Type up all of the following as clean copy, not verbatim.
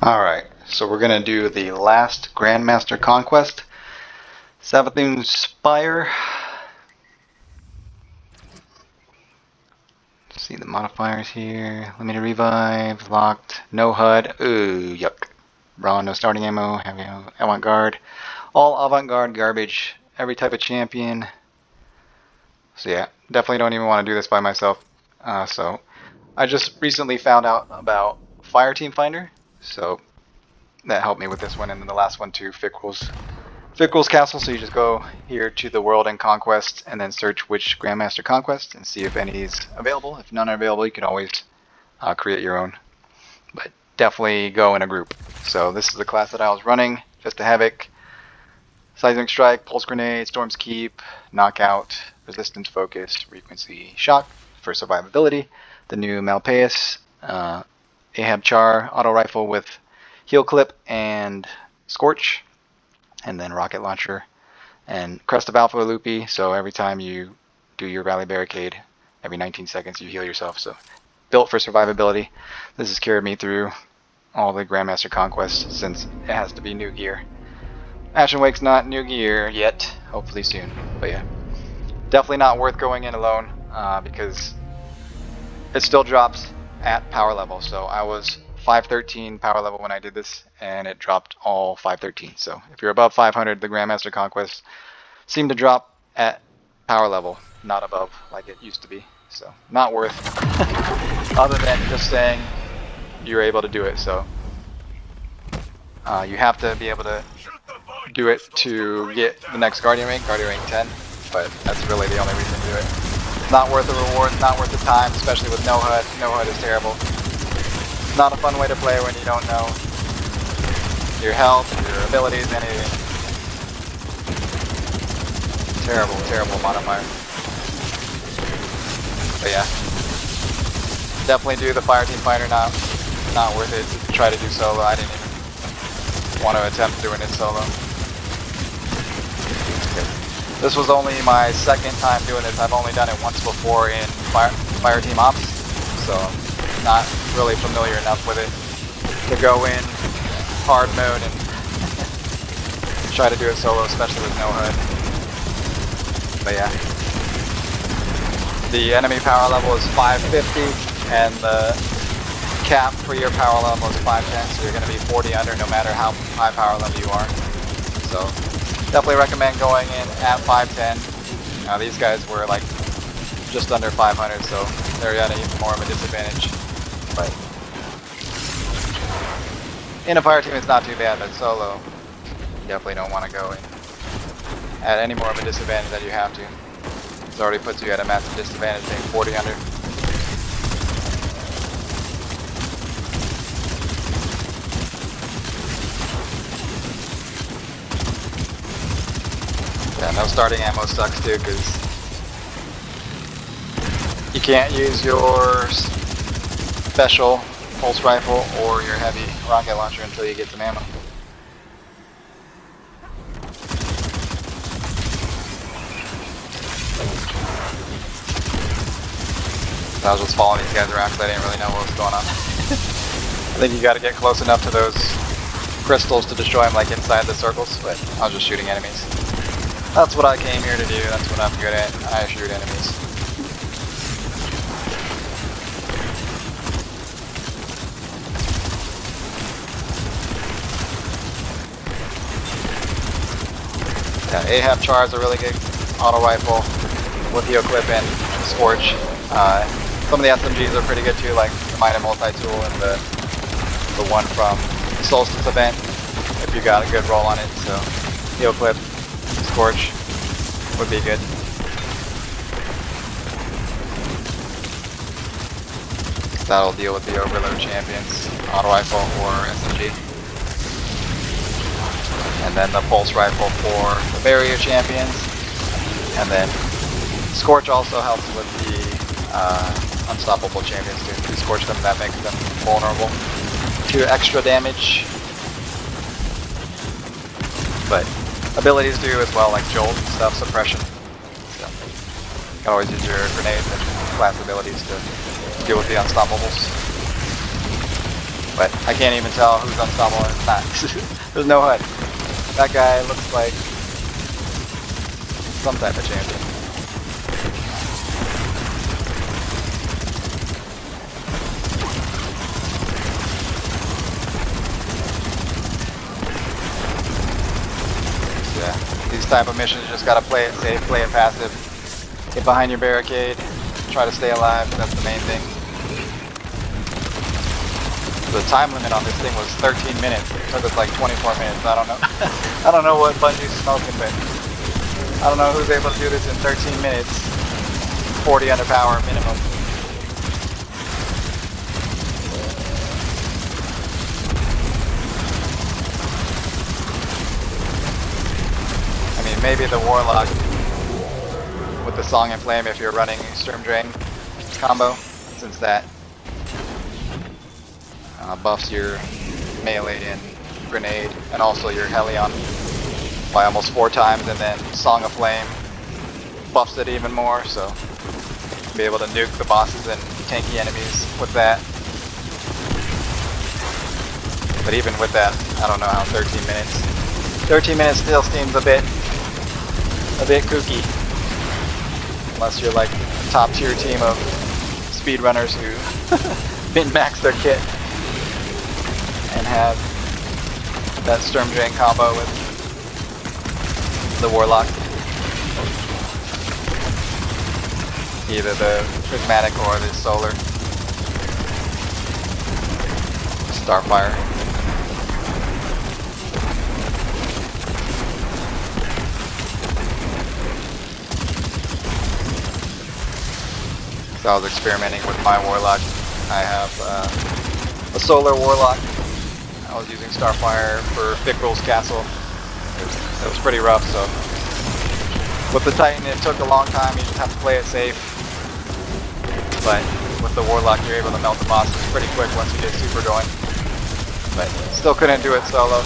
Alright, so we're going to do the last Grandmaster Conquest. Savathun Spire. See the modifiers here. Limited revive, locked, no HUD. Ooh, yuck. Raw, no starting ammo, heavy avant-garde. All avant-garde garbage. Every type of champion. So yeah, definitely don't even want to do this by myself. So I just recently found out about Fireteam Finder. So that helped me with this one, and then the last one too, Fickel's Castle. So you just go here to the world and conquest, and then search which Grandmaster Conquest and see if any is available. If none are available, you can always create your own, but definitely go in a group. So this is the class that I was running: Fist of Havoc, Seismic Strike, Pulse Grenade, Storm's Keep, Knockout, Resistance Focus, Frequency Shock for survivability. The new Malpaeus, Ahab Char, Auto Rifle with Heal Clip and Scorch, and then Rocket Launcher, and Crest of Alpha Loopy, so every time you do your Rally Barricade, every 19 seconds you heal yourself, so built for survivability. This has carried me through all the Grandmaster Conquest since it has to be new gear. Ashen Wake's not new gear yet, hopefully soon, but yeah. Definitely not worth going in alone, because it still drops at power level, so I was 513 power level when I did this, and it dropped all 513. So if you're above 500, the Grandmaster Conquest seemed to drop at power level, not above like it used to be. So not worth, other than just saying you're able to do it. So you have to be able to do it to get the next Guardian rank 10, but that's really the only reason to do it. Not worth the reward, not worth the time, especially with no HUD. No HUD is terrible. Not a fun way to play when you don't know your health, your abilities, anything. Terrible, terrible modifier. But yeah, definitely do the Fireteam Finder. Not worth it to try to do solo. I didn't even want to attempt doing it solo. This was only my second time doing this. I've only done it once before in Fireteam Ops, so not really familiar enough with it to go in hard mode and try to do it solo, especially with no HUD. But yeah, the enemy power level is 550, and the cap for your power level is 510, so you're going to be 40 under no matter how high power level you are. So definitely recommend going in at 510. Now these guys were like just under 500, so they're at even more of a disadvantage. But in a fire team it's not too bad, but solo you definitely don't want to go in at any more of a disadvantage that you have to. It already puts you at a massive disadvantage being 40 under. Yeah, no starting ammo sucks too, because you can't use your special pulse rifle or your heavy rocket launcher until you get some ammo. I was just following these guys around because I didn't really know what was going on. I think you got to get close enough to those crystals to destroy them, like inside the circles, but I was just shooting enemies. That's what I came here to do, that's what I'm good at. I shoot enemies. Yeah, Ahab Char is a really good auto rifle with Heal Clip and Scorch. Some of the SMGs are pretty good too, like the Mighty Multi-Tool and the one from the Solstice event, if you got a good roll on it. So Heal Clip, Scorch would be good. That'll deal with the overload champions, auto rifle or SMG. And then the pulse rifle for the barrier champions. And then Scorch also helps with the unstoppable champions too. If you scorch them, that makes them vulnerable to extra damage. But abilities do as well, like Jolt and stuff, suppression. So you can always use your grenades and class abilities to deal with the unstoppables. But I can't even tell who's unstoppable and who's not. There's no HUD. That guy looks like some type of champion. Yeah, these type of missions you just gotta play it safe, play it passive. Get behind your barricade, try to stay alive, that's the main thing. The time limit on this thing was 13 minutes. It took us like 24 minutes. I don't know. I don't know what Bungie's smoking, but I don't know who's able to do this in 13 minutes. 40 under power minimum. I mean, maybe the Warlock with the Song and Flame if you're running Sturm Drain combo, since that buffs your melee and grenade, and also your Helion by almost 4 times, and then Song of Flame buffs it even more, so be able to nuke the bosses and tanky enemies with that. But even with that, I don't know how 13 minutes. 13 minutes still seems a bit kooky, unless you're like a top tier team of speedrunners who min-max their kit and have that Sturm Drain combo with the Warlock. Either the Prismatic or the Solar. Starfire. So I was experimenting with my Warlock. I have a Solar Warlock. I was using Starfire for Fickrell's Castle. It was pretty rough, so with the Titan it took a long time, you just have to play it safe. But with the Warlock you're able to melt the bosses pretty quick once you get super going. But still couldn't do it solo.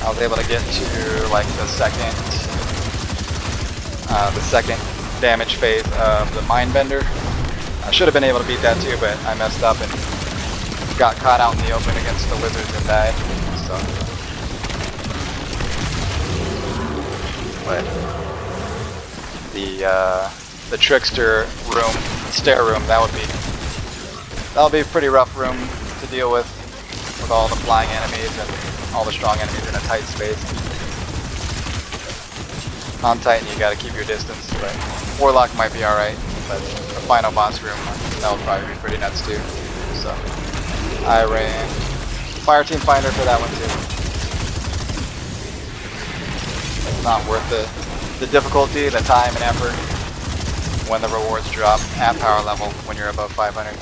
I was able to get to like the second damage phase of the Mindbender. I should have been able to beat that too, but I messed up and got caught out in the open against the wizards and died. So, but the trickster room, stair room, that'll be a pretty rough room to deal with all the flying enemies and all the strong enemies in a tight space. On Titan you gotta keep your distance, but Warlock might be alright, but the final boss room, that would probably be pretty nuts too. So I ran Fireteam Finder for that one too. It's not worth the difficulty, the time and effort when the rewards drop at power level when you're above 500.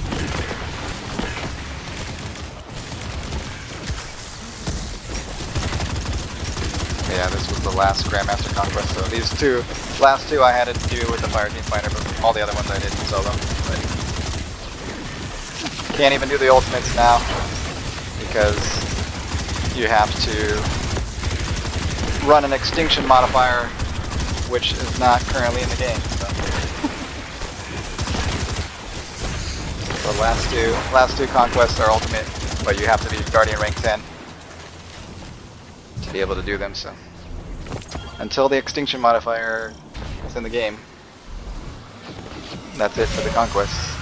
Yeah, this was the last Grandmaster Conquest, so these last two I had to do with the Fireteam Finder, but all the other ones I didn't solo. But can't even do the ultimates now because you have to run an extinction modifier, which is not currently in the game. So last two conquests are ultimate, but you have to be Guardian rank 10 to be able to do them. So until the extinction modifier is in the game, that's it for the conquests.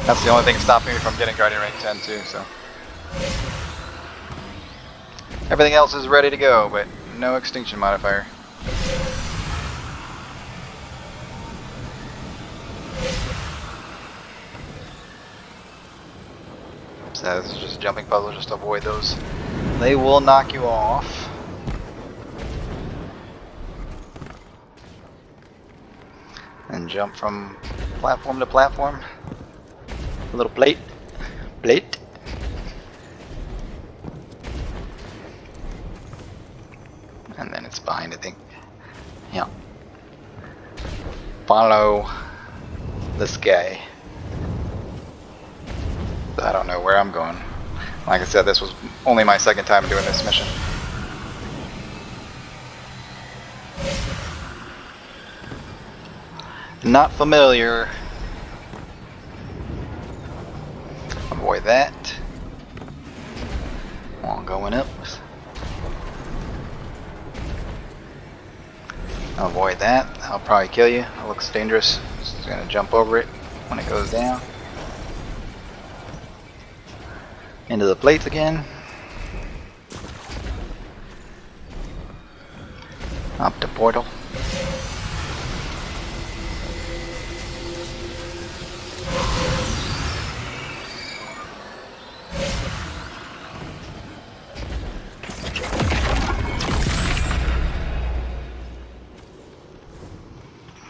That's the only thing stopping me from getting Guardian rank 10 too, so. Everything else is ready to go, but no extinction modifier. So this is just a jumping puzzle, just to avoid those. They will knock you off. And jump from platform to platform. A little plate. And then it's behind, I think. Yeah. Follow this guy. I don't know where I'm going. Like I said, this was only my second time doing this mission. Not familiar Avoid that. While going up. Avoid that. I'll probably kill you. It looks dangerous. Just gonna jump over it when it goes down. Into the plates again. Up to portal.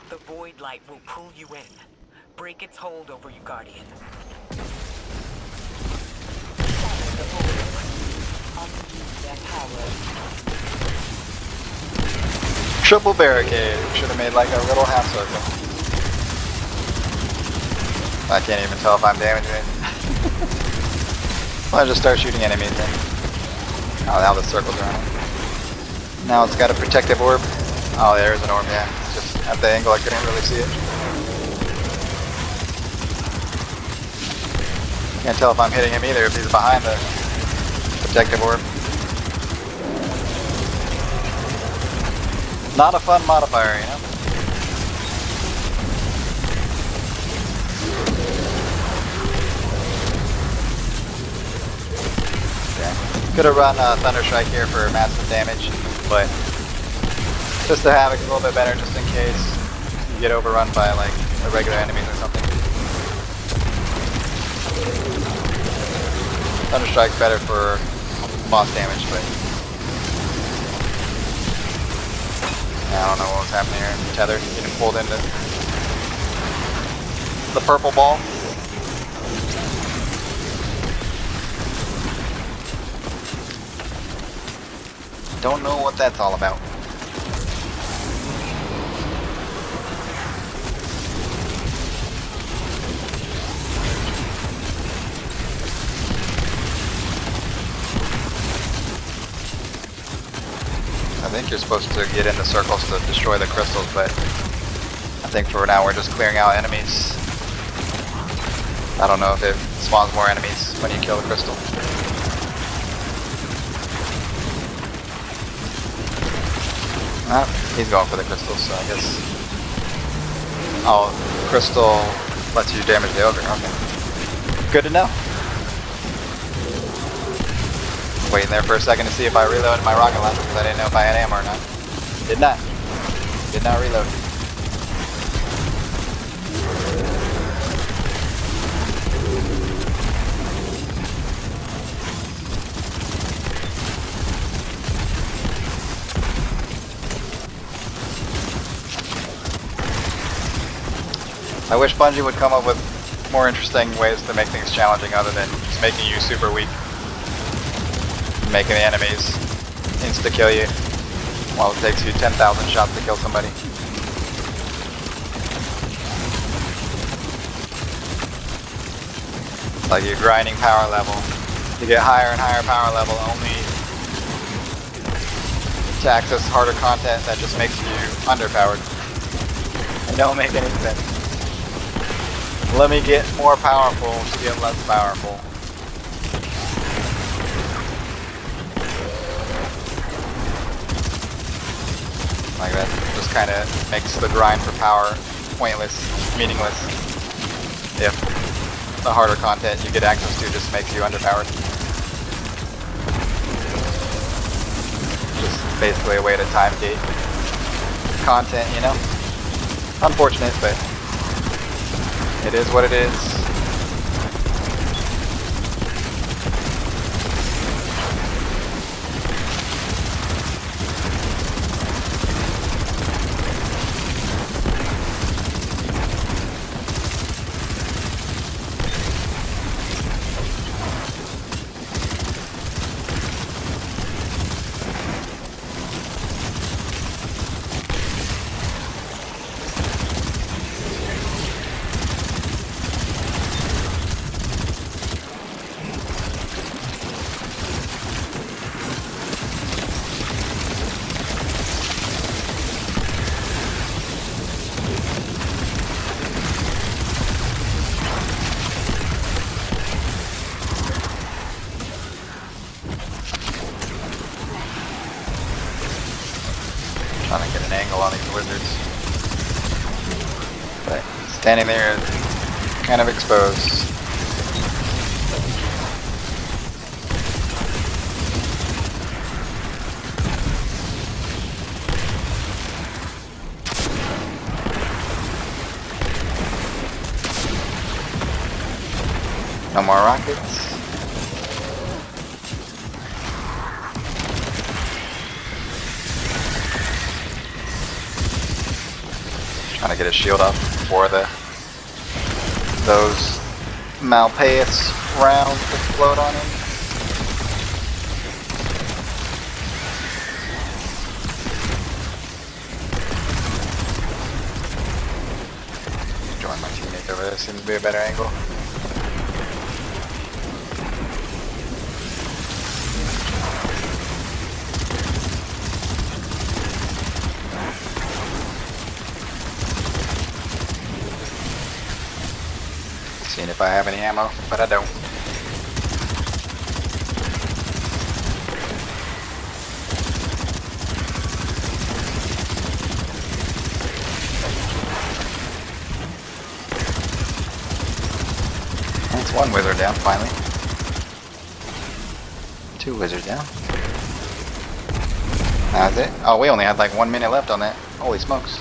The void light will pull you in. Break its hold over you, Guardian. Shatter the void. Undo their power. Triple barricade. Should have made like a little half circle. I can't even tell if I'm damaging it. I'll just start shooting enemies then. Oh, now the circles are on it. Now it's got a protective orb. Oh, there's an orb, yeah. Just at the angle I couldn't really see it. Can't tell if I'm hitting him either if he's behind the protective orb. Not a fun modifier, you know? Okay. Could have run Thunderstrike here for massive damage, but just the Havoc's a little bit better just in case you get overrun by like irregular enemies or something. Thunderstrike's better for boss damage, but I don't know what was happening here. Tether getting pulled into the purple ball. Don't know what that's all about. I think you're supposed to get in the circles to destroy the crystals, but I think for now we're just clearing out enemies. I don't know if it spawns more enemies when you kill the crystal. Ah, he's going for the crystals, so I guess. Oh, crystal lets you damage the ogre. Okay. Good to know. Waiting there for a second to see if I reloaded my rocket launcher because I didn't know if I had ammo or not. Did not. Did not reload. I wish Bungie would come up with more interesting ways to make things challenging other than just making you super weak. Making the enemies insta-kill you while it takes you 10,000 shots to kill somebody. It's like you're grinding power level. You get higher and higher power level only to access harder content that just makes you underpowered. It don't make any sense. Let me get more powerful to get less powerful. Like that just kind of makes the grind for power pointless, meaningless. If the harder content you get access to just makes you underpowered. Just basically a way to time gate content, you know? Unfortunate, but it is what it is. angle on these wizards. But standing there, kind of exposed. No more rockets. Trying to get his shield up before those Malpaeus rounds explode on him. Join my teammate over there, seems to be a better angle. Seeing if I have any ammo, but I don't. That's one wizard down, finally. Two wizards down. That's it. Oh, we only had like 1 minute left on that. Holy smokes.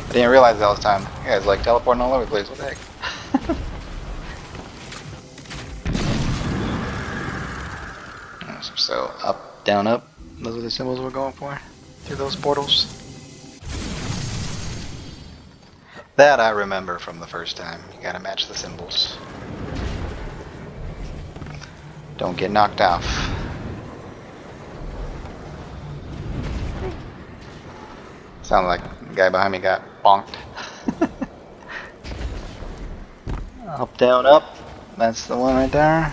I didn't realize that was time. You guys like teleporting all over the place. What the heck? So up, down, up. Those are the symbols we're going for. Through those portals. That I remember from the first time. You gotta match the symbols. Don't get knocked off. Sounds like the guy behind me got bonked. Up, down, up. That's the one right there.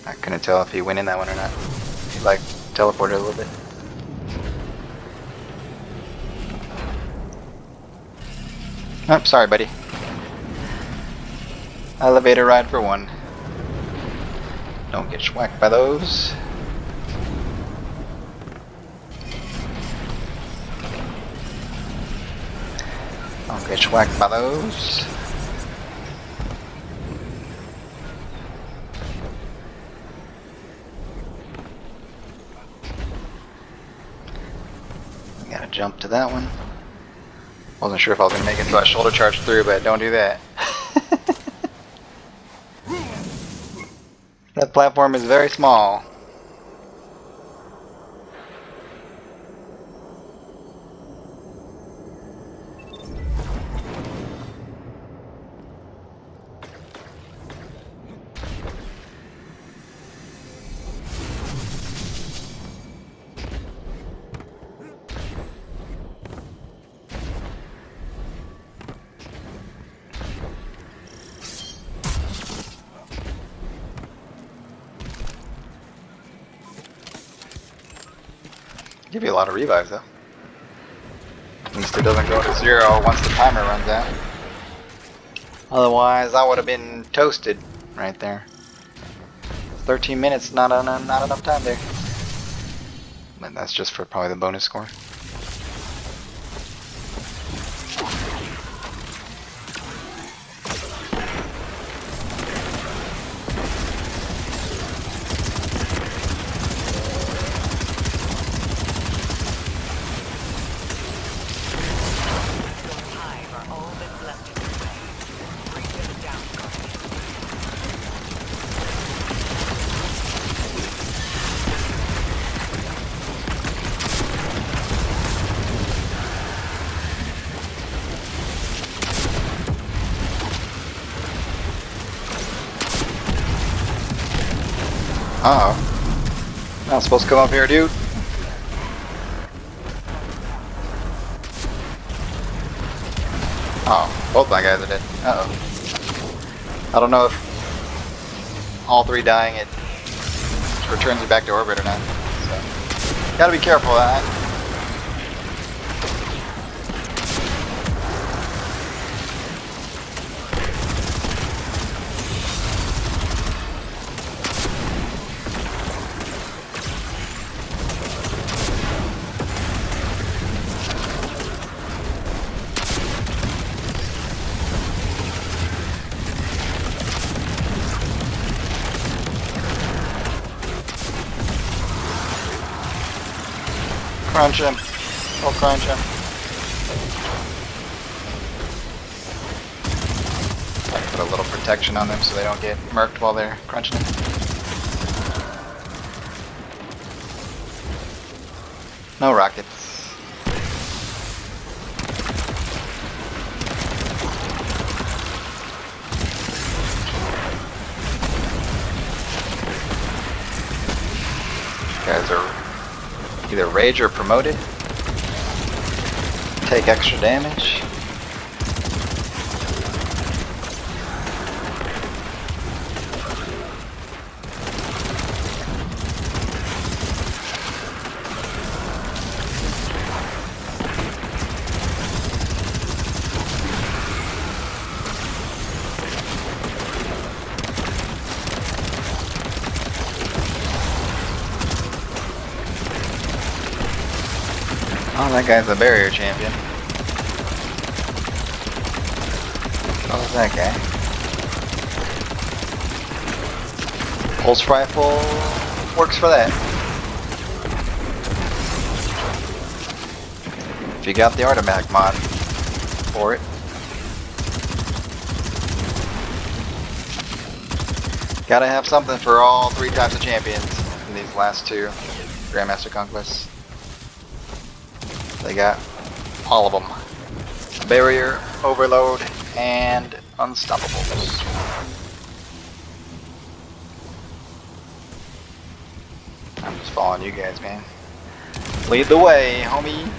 I couldn't tell if he went in that one or not. He like teleported a little bit. Oh, sorry, buddy. Elevator ride for one. Don't get schwacked by those. Don't get schwacked by those. Gotta jump to that one. Wasn't sure if I was gonna make it, so I shoulder charged through, but don't do that. That platform is very small. Give you a lot of revives though. At least it doesn't go to 0 once the timer runs out. Otherwise, I would have been toasted right there. 13 minutes, not enough time there. But that's just for probably the bonus score. Uh-oh. Not supposed to come up here, dude. Oh, both my guys are dead. Uh-oh. I don't know if all three dying it returns you back to orbit or not. So, gotta be careful of that. Crunch him. Oh, crunch him. I put a little protection on them so they don't get murked while they're crunching him. No rockets. Guys are either rage or promoted. Take extra damage. Oh, that guy's a barrier champion. Oh, that guy. Pulse rifle works for that. If you got the Artimac mod for it. Gotta have something for all three types of champions in these last two Grandmaster Conquests. They got all of them. Barrier, Overload, and Unstoppables. I'm just following you guys, man. Lead the way, homie.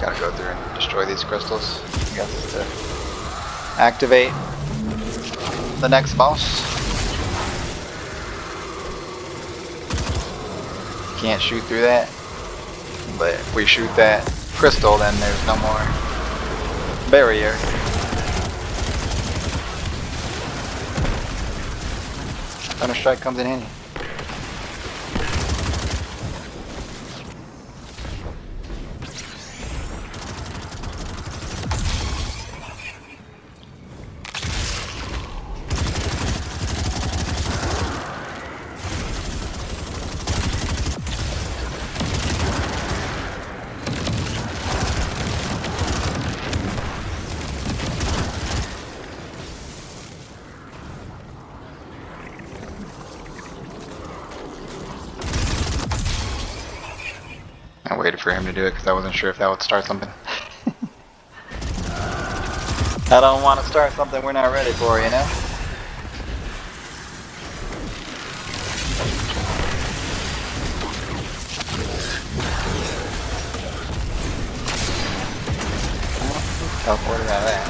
Gotta go through and destroy these crystals, I guess, to activate the next boss. Can't shoot through that, but if we shoot that crystal, then there's no more barrier. Thunder Strike comes in handy. I waited for him to do it because I wasn't sure if that would start something. I don't want to start something we're not ready for, you know? Teleported out of that.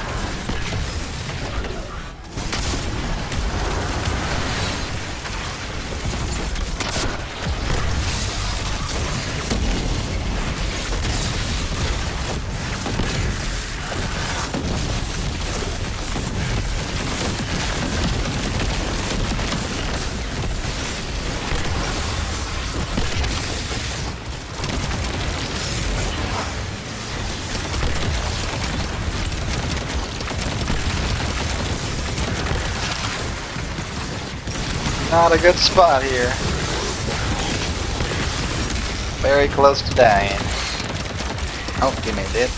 Not a good spot here. Very close to dying. Oh, give me a dip.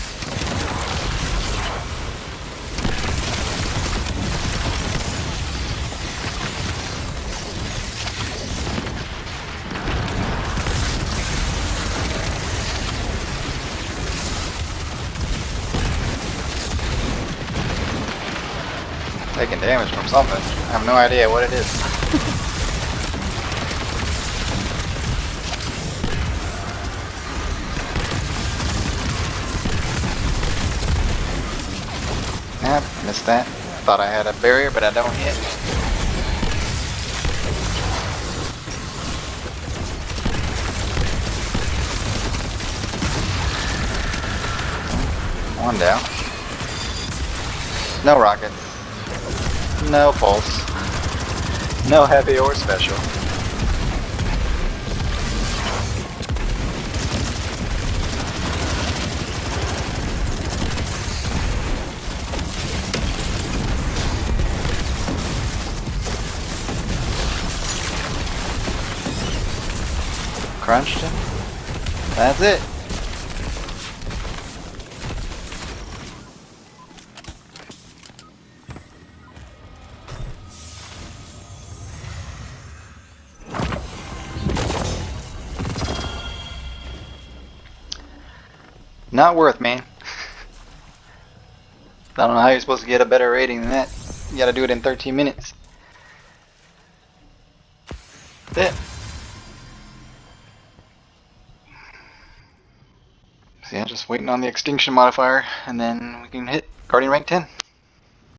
Taking damage from something. I have no idea what it is. Yep, missed that. Thought I had a barrier, but I don't yet. One down. No rockets. No pulse. No heavy or special. Crunched him. That's it. Not worth, man. I don't know how you're supposed to get a better rating than that. You gotta do it in 13 minutes. That's it. So yeah, just waiting on the extinction modifier, and then we can hit Guardian rank 10.